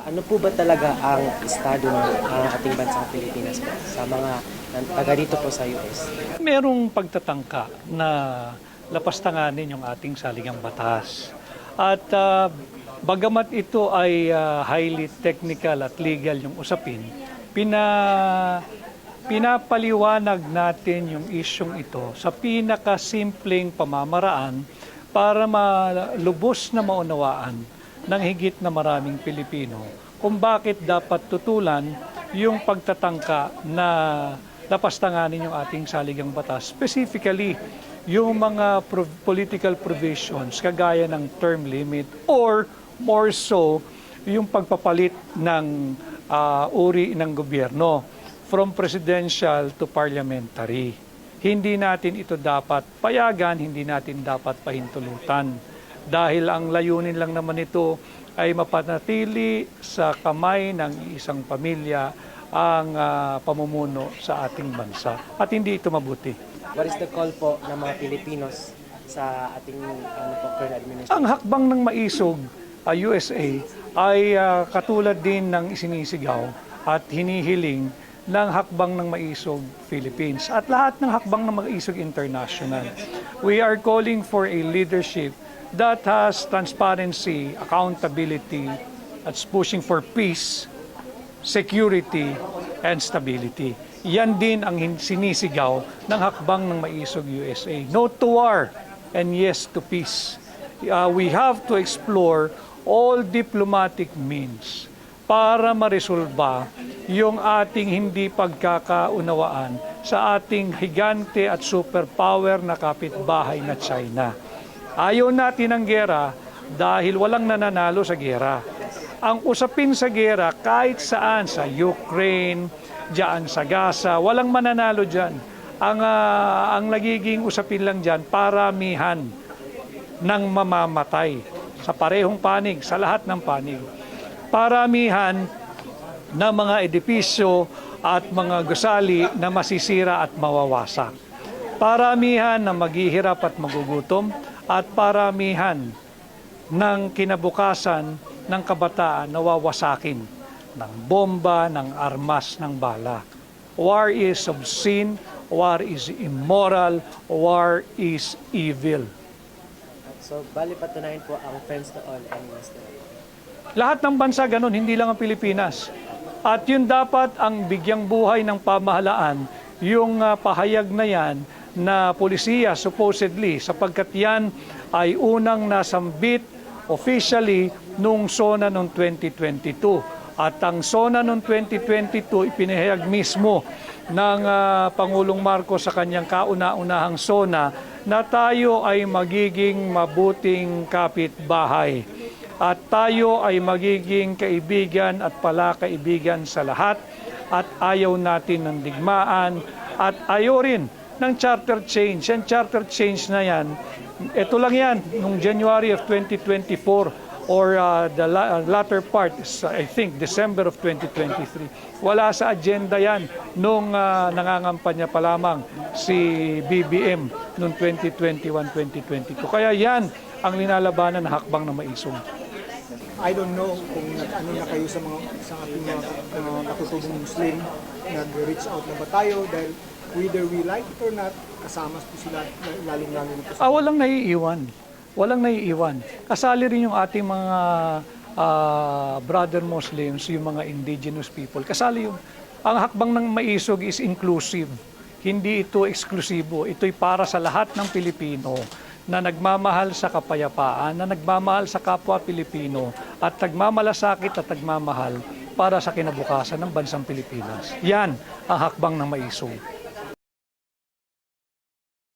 Ano po ba talaga ang estado ng ating bansang Pilipinas po sa mga taga dito po sa US? Merong pagtatangka na lapastanganin yung ating saligang batas. At bagamat ito ay highly technical at legal yung usapin, pinapaliwanag natin yung isyong ito sa pinakasimpleng pamamaraan para malubos na maunawaan ng higit na maraming Pilipino kung bakit dapat tutulan yung pagtatangka na lapastanganin yung ating saligang batas. Specifically, yung mga political provisions kagaya ng term limit or more so, yung pagpapalit ng uri ng gobyerno from presidential to parliamentary. Hindi natin ito dapat payagan, hindi natin dapat pahintulutan. Dahil ang layunin lang naman ito ay mapanatili sa kamay ng isang pamilya ang pamumuno sa ating bansa. At hindi ito mabuti. What is the call po ng mga Pilipinos sa ating current administration? Ang hakbang ng maisog, USA, ay katulad din ng isinisigaw at hinihiling ng hakbang ng maisog Philippines at lahat ng hakbang ng maisog international. We are calling for a leadership that has transparency, accountability, at pushing for peace, security, and stability. Yan din ang sinisigaw ng hakbang ng maisog USA. No to war and yes to peace. We have to explore all diplomatic means para maresolba yung ating hindi pagkakaunawaan sa ating higante at superpower na kapitbahay na China. Ayaw natin ng gera dahil walang nananalo sa gera. Ang usapin sa gera kahit saan, sa Ukraine, diyan sa Gaza, walang mananalo dyan. Ang nagiging usapin lang dyan, paramihan ng mamamatay sa parehong panig, sa lahat ng panig. Paramihan ng mga edipisyo at mga gusali na masisira at mawawasak. Paramihan na maghihirap at magugutom at paramihan ng kinabukasan ng kabataan na wawasakin ng bomba, ng armas, ng bala. War is obscene, war is immoral, war is evil. So, bali patunayan po ang friends to all enemies to all. Lahat ng bansa ganun, hindi lang ang Pilipinas. At yun dapat ang bigyang buhay ng pamahalaan, yung pahayag na yan na polisiya supposedly sapagkat yan ay unang nasambit officially nung SONA noong 2022. At ang SONA noong 2022 ipinahayag mismo ng Pangulong Marcos sa kanyang kauna-unahang SONA na tayo ay magiging mabuting kapitbahay. At tayo ay magiging kaibigan at palakaibigan sa lahat at ayaw natin ng digmaan at ayaw rin ng charter change. Yan charter change na yan, ito lang yan, noong January of 2024 or the latter part, I think, December of 2023. Wala sa agenda yan nung nangangampanya pa lamang si BBM noong 2021-2022. Kaya yan ang linalabanan na hakbang na maisog. I don't know kung ano na kayo sa ating mga katutubong Muslim, nag-reach out na ba tayo dahil whether we like it or not, kasama po sila lalong-lalo na po. Walang naiiwan. Walang naiiwan. Kasali rin yung ating mga brother Muslims, yung mga indigenous people. Kasali yung, ang hakbang ng maisog is inclusive. Hindi ito eksklusibo. Ito'y para sa lahat ng Pilipino na nagmamahal sa kapayapaan, na nagmamahal sa kapwa Pilipino at nagmamalasakit at nagmamahal para sa kinabukasan ng bansang Pilipinas. Yan ang hakbang ng maisog.